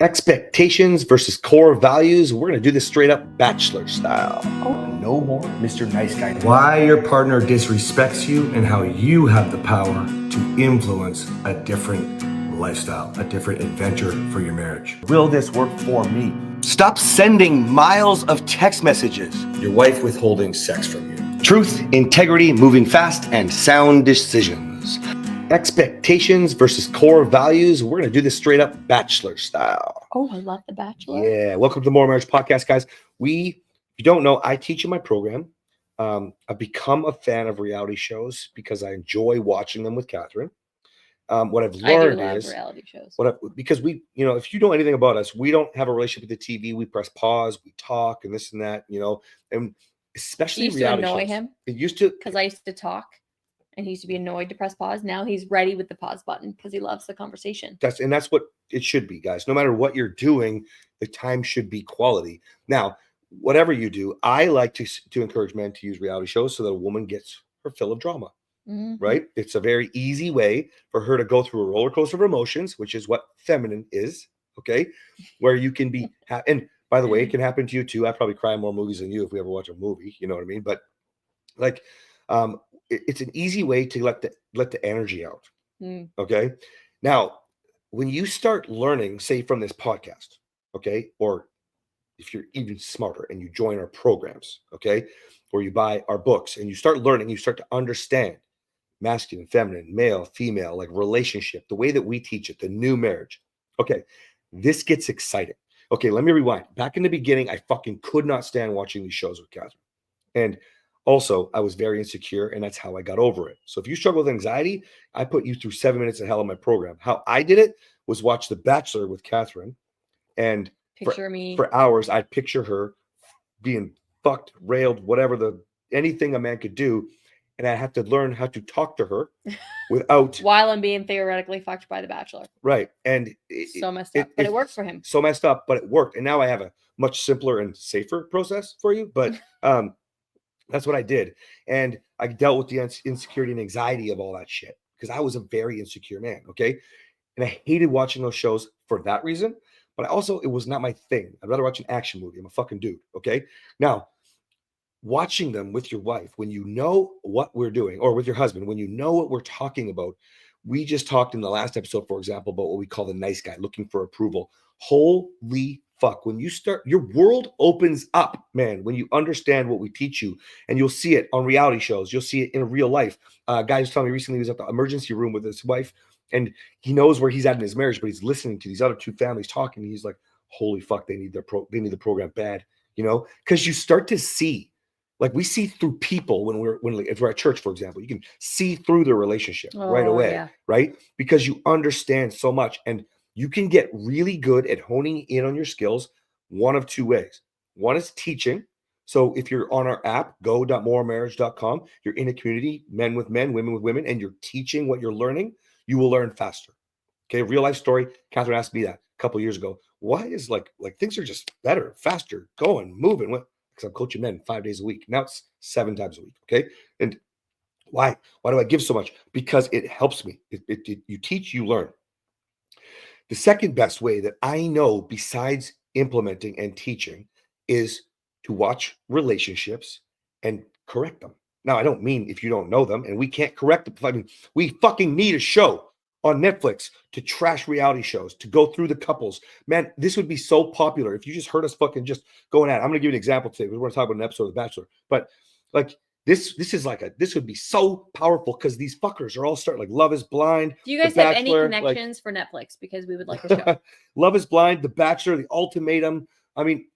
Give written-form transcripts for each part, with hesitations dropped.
Expectations versus core values. We're going to do this straight up bachelor style. No more Mr. Nice Guy. Why your partner disrespects you and how you have the power to influence a different lifestyle, a different adventure for your marriage. Will this work for me? Stop sending miles of text messages. Your wife withholding sex from you. Truth, integrity, moving fast, and sound decisions. Expectations versus core values. We're going to do this straight up bachelor style. Oh, I love The Bachelor. Yeah. Welcome to the Morrow Marriage podcast, guys. If you don't know, I teach in my program. I've become a fan of reality shows because I enjoy watching them with Kathryn. What I've learned is reality shows. Because we, if you know anything about us, we don't have a relationship with the TV. We press pause, we talk, and this and that, and especially reality shows. It used to annoy him. It used to, because I used to talk, and he used to be annoyed to press pause. Now he's ready with the pause button because he loves the conversation. That's what it should be, guys. No matter what you're doing, the time should be quality. Now, whatever you do, I like to encourage men to use reality shows so that a woman gets her fill of drama. Mm-hmm. Right? It's a very easy way for her to go through a roller coaster of emotions, which is what feminine is. Okay, where you can be, and by the way, it can happen to you too. I probably cry more movies than you if we ever watch a movie. You know what I mean? But like, it's an easy way to let the energy out. Okay. Now, when you start learning, say from this podcast, okay, or if you're even smarter and you join our programs, okay, or you buy our books and you start learning, you start to understand masculine, feminine, male, female, like relationship, the way that we teach it, the new marriage. Okay, this gets exciting. Okay, let me rewind. Back in the beginning, I fucking could not stand watching these shows with Kathryn. And also, I was very insecure, and that's how I got over it. So if you struggle with anxiety, I put you through 7 minutes of hell in my program. How I did it was watch The Bachelor with Kathryn, and for hours, I'd picture her being fucked, railed, anything a man could do. And I have to learn how to talk to her without while I'm being theoretically fucked by The Bachelor. Right. And so messed up, but it worked for him. So messed up, but it worked. And now I have a much simpler and safer process for you. But that's what I did. And I dealt with the insecurity and anxiety of all that shit because I was a very insecure man. Okay. And I hated watching those shows for that reason. But it was not my thing. I'd rather watch an action movie. I'm a fucking dude. Okay. Now, watching them with your wife, when you know what we're doing, or with your husband, when you know what we're talking about. We just talked in the last episode, for example, about what we call the nice guy looking for approval. Holy fuck. When you start, your world opens up, man, when you understand what we teach you, and you'll see it on reality shows. You'll see it in real life. A guy was telling me recently he was at the emergency room with his wife, and he knows where he's at in his marriage, but he's listening to these other two families talking. He's like, holy fuck, they need the program bad, because you start to see. Like we see through people if we're at church, for example, you can see through the relationship right away, right? Because you understand so much, and you can get really good at honing in on your skills one of two ways. One is teaching. So if you're on our app, go.morrowmarriage.com, you're in a community, men with men, women with women, and you're teaching what you're learning, you will learn faster. Okay, real life story. Kathryn asked me that a couple of years ago. Why is like things are just better, faster, going, moving? Because I'm coaching men 5 days a week. Now it's 7 times a week. Okay. And why do I give so much? Because it helps me. You teach, you learn. The second best way that I know besides implementing and teaching is to watch relationships and correct them. Now, I don't mean if you don't know them and we can't correct them. I mean, we fucking need a show on Netflix to trash reality shows, to go through the couples. Man, this would be so popular if you just heard us fucking just going at it. I'm going to give you an example today. We're going to talk about an episode of The Bachelor. But like this would be so powerful because these fuckers are all starting like Love is Blind. Do you guys have any connections for Netflix? Because we would like a show. Love is Blind, The Bachelor, The Ultimatum. I mean,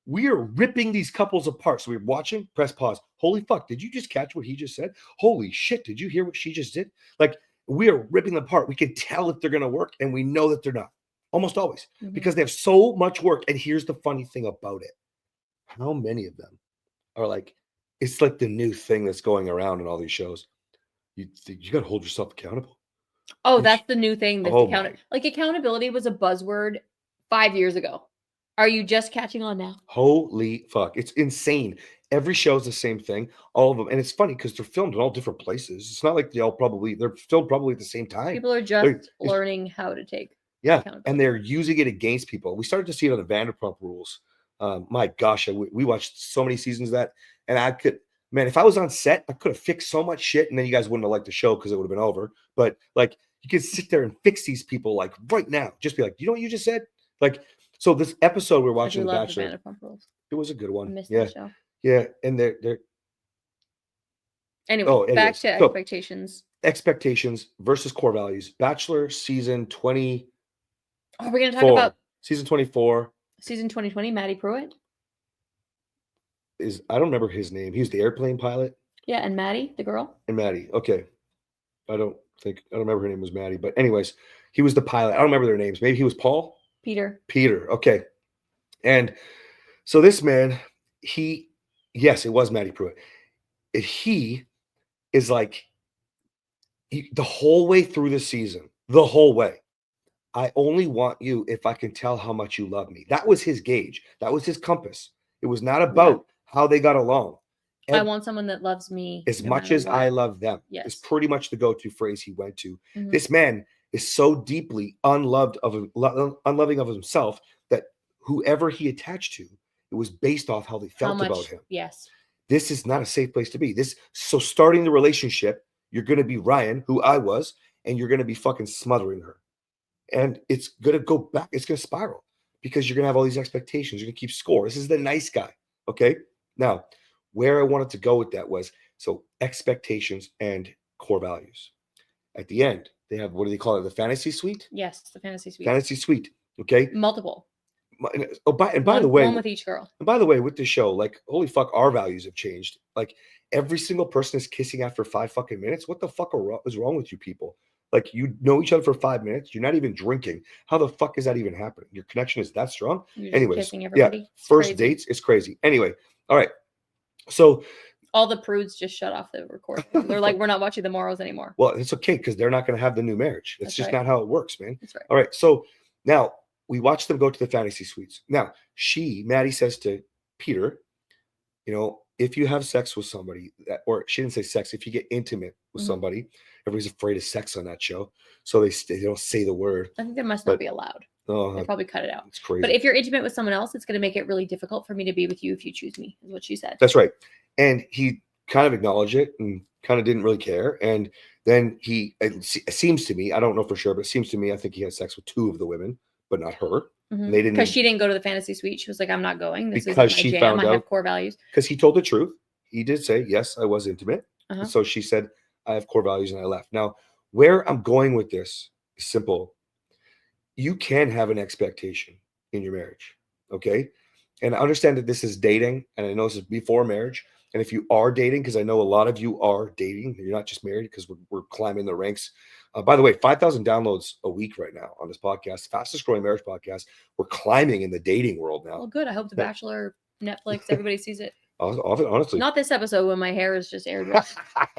we are ripping these couples apart. So we're watching, press pause. Holy fuck, did you just catch what he just said? Holy shit, did you hear what she just did? Like, we are ripping them apart. We can tell if they're going to work, and we know that they're not. Almost always. Because they have so much work. And here's the funny thing about it. How many of them are like, it's like the new thing that's going around in all these shows. You got to hold yourself accountable. Oh, that's the new thing. Accountability was a buzzword 5 years ago. Are you just catching on now? Holy fuck. It's insane. Every show is the same thing. All of them. And it's funny because they're filmed in all different places. It's not like they're filmed probably at the same time. People are just learning how to take Yeah, accountability. and they're using it against people. We started to see it on the Vanderpump Rules. My gosh, we watched so many seasons of that, and I could, man, if I was on set, I could have fixed so much shit, and then you guys wouldn't have liked the show because it would have been over. But like, you could sit there and fix these people like right now. Just be like, you know what you just said? Like, so this episode we're watching, The Bachelor, the Vanderpump Rules. it was a good I one. missed Yeah, that show. yeah, and they're Anyway, back to so, expectations. Expectations versus core values. Bachelor season 20. Are we going to talk about season 24? Season 2020, Maddie Pruitt. I don't remember his name. He was the airplane pilot. Yeah, and Maddie, the girl. And Maddie. Okay. I don't remember her name was Maddie, but anyways, he was the pilot. I don't remember their names. Maybe he was Paul? Peter. Okay. And so this man, yes, it was Maddie Pruitt. He is like, the whole way through the season, the whole way, I only want you if I can tell how much you love me. That was his gauge. That was his compass. It was not about how they got along. I want someone that loves me as much as I love them. Yes. Is pretty much the go-to phrase he went to. Mm-hmm. This man is so deeply unloving of himself that whoever he attached to, it was based off how they felt about him. Yes. This is not a safe place to be. So starting the relationship, you're going to be Ryan, who I was, and you're going to be fucking smothering her. And it's going to go back. It's going to spiral because you're going to have all these expectations. You're going to keep score. This is the nice guy. Okay. Now, where I wanted to go with that was, so expectations and core values. At the end, they have, what do they call it? The fantasy suite? Yes, the fantasy suite. Fantasy suite. Okay. Multiple. Oh, by the way, one with each girl. And by the way, with the show, like, holy fuck, our values have changed. Like, every single person is kissing after 5 fucking minutes. What the fuck is wrong with you people? Like, you know each other for 5 minutes. You're not even drinking. How the fuck is that even happening? Your connection is that strong? Anyways, kissing everybody. Yeah, first dates is crazy. Anyway, all right. So all the prudes just shut off the recording. They're like, we're not watching the Morrows anymore. Well, it's okay because they're not going to have the new marriage. That's just not how it works, man. That's right. All right. So now we watch them go to the fantasy suites. Now, Maddie says to Peter, if you have sex with somebody, or she didn't say sex, if you get intimate with somebody, everybody's afraid of sex on that show. So they don't say the word. I think that must not be allowed. They probably cut it out. It's crazy. But if you're intimate with someone else, it's going to make it really difficult for me to be with you if you choose me, is what she said. That's right. And he kind of acknowledged it and kind of didn't really care. And then it seems to me, I don't know for sure, but it seems to me, I think he had sex with 2 of the women, but not her. Mm-hmm. They didn't, because she didn't go to the fantasy suite. She was like, I'm not going. This is my jam. I have core values. Because he told the truth. He did say, yes, I was intimate. And so she said, I have core values, and I left. Now, where I'm going with this is simple. You can have an expectation in your marriage. Okay. And I understand that this is dating, and I know this is before marriage. And if you are dating, because I know a lot of you are dating, you're not just married, because we're climbing the ranks. By the way, 5,000 downloads a week right now on this podcast, fastest growing marriage podcast. We're climbing in the dating world now. Well, good. I hope The Bachelor, Netflix, everybody sees it. Honestly, not this episode when my hair is just aired.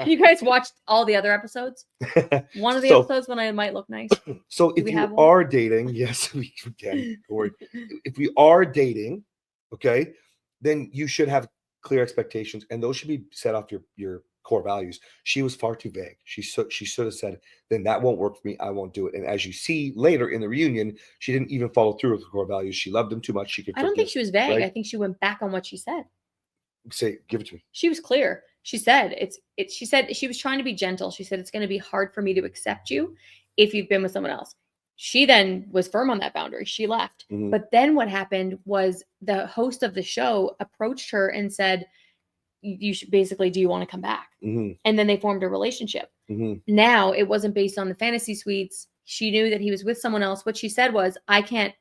You guys watched all the other episodes? One of the episodes when I might look nice. So if you are dating, yes, we can. Don't worry. If we are dating, okay, then you should have clear expectations, and those should be set off your core values. She was far too vague. She should have said, then that won't work for me. I won't do it. And as you see later in the reunion, she didn't even follow through with the core values. She loved them too much. I don't think she was vague. Right? I think she went back on what she said. Give it to me. She was clear. She said she said she was trying to be gentle. She said, it's going to be hard for me to accept you if you've been with someone else. She then was firm on that boundary. She left. Mm-hmm. But then what happened was the host of the show approached her and said, you should basically, do you want to come back? Mm-hmm. And then they formed a relationship. Mm-hmm. Now it wasn't based on the fantasy suites. She knew that he was with someone else. What she said was, I can't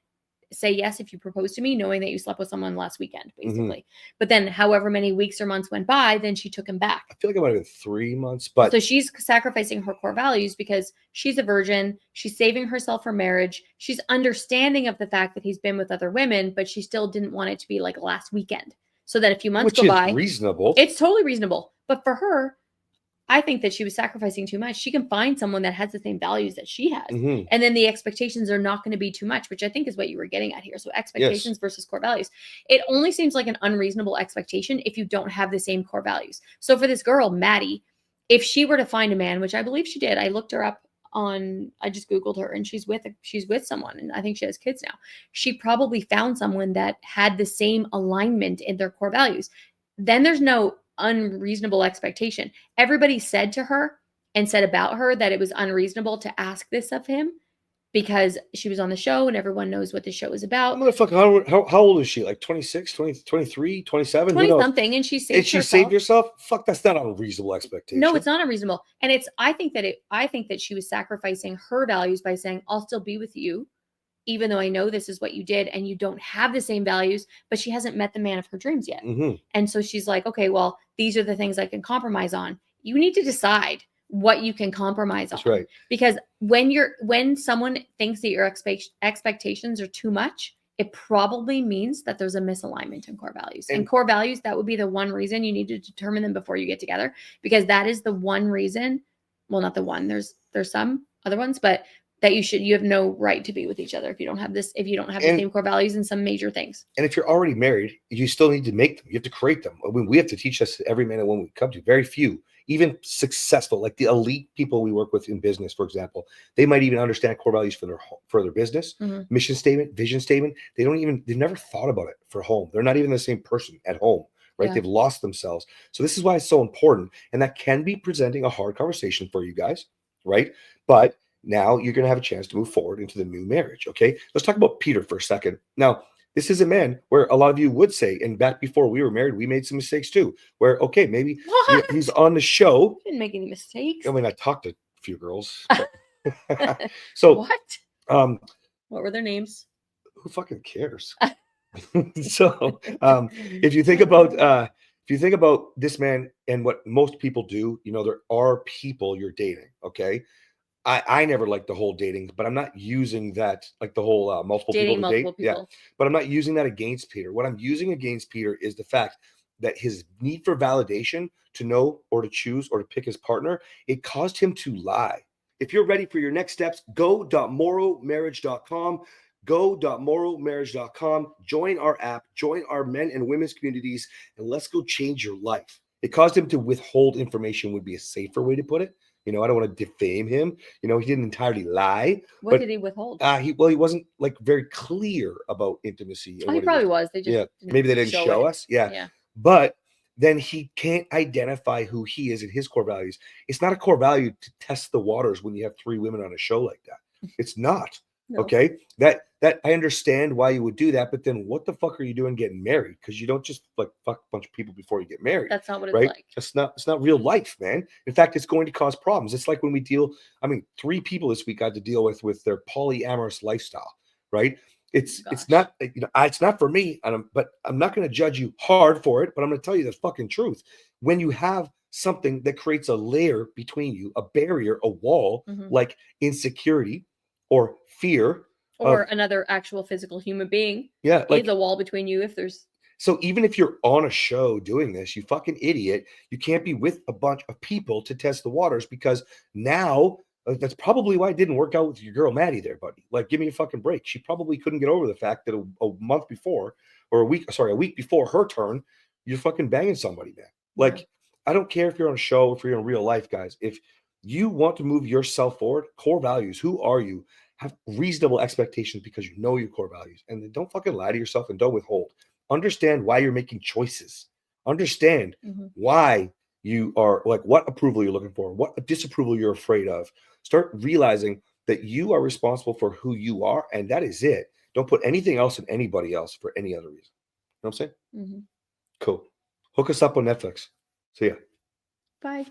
say yes if you propose to me, knowing that you slept with someone last weekend, basically. Mm-hmm. But then however many weeks or months went by, then she took him back. I feel like it might have been 3 months, but so she's sacrificing her core values because she's a virgin. She's saving herself for marriage. She's understanding of the fact that he's been with other women, but she still didn't want it to be like last weekend. So that a few months go by, reasonable. It's totally reasonable. But for her, I think that she was sacrificing too much. She can find someone that has the same values that she has. Mm-hmm. And then the expectations are not going to be too much, which I think is what you were getting at here. So expectations versus core values. It only seems like an unreasonable expectation if you don't have the same core values. So for this girl, Maddie, if she were to find a man, which I believe she did, I looked her up I just Googled her, and she's with someone, and I think she has kids now. She probably found someone that had the same alignment in their core values. Then there's no unreasonable expectation. Everybody said to her and said about her that it was unreasonable to ask this of him because she was on the show and everyone knows what the show is about. Motherfucker, how old is she? Like 26, 20, 23, 27? 20 something, and she saved herself. Saved herself? Fuck, that's not unreasonable expectation. No, it's not unreasonable. And I think that she was sacrificing her values by saying, I'll still be with you, even though I know this is what you did and you don't have the same values, but she hasn't met the man of her dreams yet. Mm-hmm. And so she's like, okay, well, these are the things I can compromise on. You need to decide what you can compromise on. That's right. Because when someone thinks that your expectations are too much, it probably means that there's a misalignment in core values. And core values, that would be the one reason you need to determine them before you get together, because that is the one reason. Well, not the one. There's some other ones, but that you have no right to be with each other if you don't have the same core values in some major things. And if you're already married, you still need to make them. You have to create them. I mean, we have to teach this to every man and woman we come to. Very few, even successful, like the elite people we work with in business, for example, they might even understand core values for their business, mission statement, vision statement. They've never thought about it for home. They're not even the same person at home, right? Yeah. They've lost themselves. So this is why it's so important. And that can be presenting a hard conversation for you guys, right? But now you're going to have a chance to move forward into the new marriage. Okay. Let's talk about Peter for a second. Now, this is a man where a lot of you would say, and back before we were married, we made some mistakes too, where, okay, maybe he's on the show. Didn't make any mistakes. I mean, I talked to a few girls. So what were their names? Who fucking cares? So if you think about this man and what most people do, there are people you're dating. Okay. I never liked the whole dating, but I'm not using that, like the whole multiple people to date. Yeah, but I'm not using that against Peter. What I'm using against Peter is the fact that his need for validation to know or to choose or to pick his partner, it caused him to lie. If you're ready for your next steps, go.morrowmarriage.com. Go.morrowmarriage.com. Join our app, join our men and women's communities, and let's go change your life. It caused him to withhold information would be a safer way to put it. I don't want to defame him. He didn't entirely lie. What did he withhold? He wasn't like very clear about intimacy. He probably was. They just maybe they didn't show us. Yeah. But then he can't identify who he is in his core values. It's not a core value to test the waters when you have 3 women on a show like that. It's not. No. Okay. That I understand why you would do that, but then what the fuck are you doing getting married? Because you don't just like fuck a bunch of people before you get married. That's not what it's right? like. It's not real life, man. In fact, it's going to cause problems. It's like when we 3 people this week I had to deal with their polyamorous lifestyle, right? It's not it's not for me, but I'm not going to judge you hard for it, but I'm going to tell you the fucking truth. When you have something that creates a layer between you, a barrier, a wall, like insecurity or fear, or another actual physical human being, is a wall between you. So even if you're on a show doing this, you fucking idiot, you can't be with a bunch of people to test the waters, because now that's probably why it didn't work out with your girl Maddie there, buddy. Like, give me a fucking break. She probably couldn't get over the fact that a month before, or a week before her turn, you're fucking banging somebody, man. Like, I don't care if you're on a show or if you're in real life, guys. If you want to move yourself forward, core values, who are you? Have reasonable expectations, because you know your core values, and then don't fucking lie to yourself and don't withhold. Understand why you're making choices. Understand why you are, like, what approval you're looking for, what disapproval you're afraid of. Start realizing that you are responsible for who you are, and that is it. Don't put anything else in anybody else for any other reason. You know what I'm saying? Cool. Hook us up on Netflix. See ya. Bye.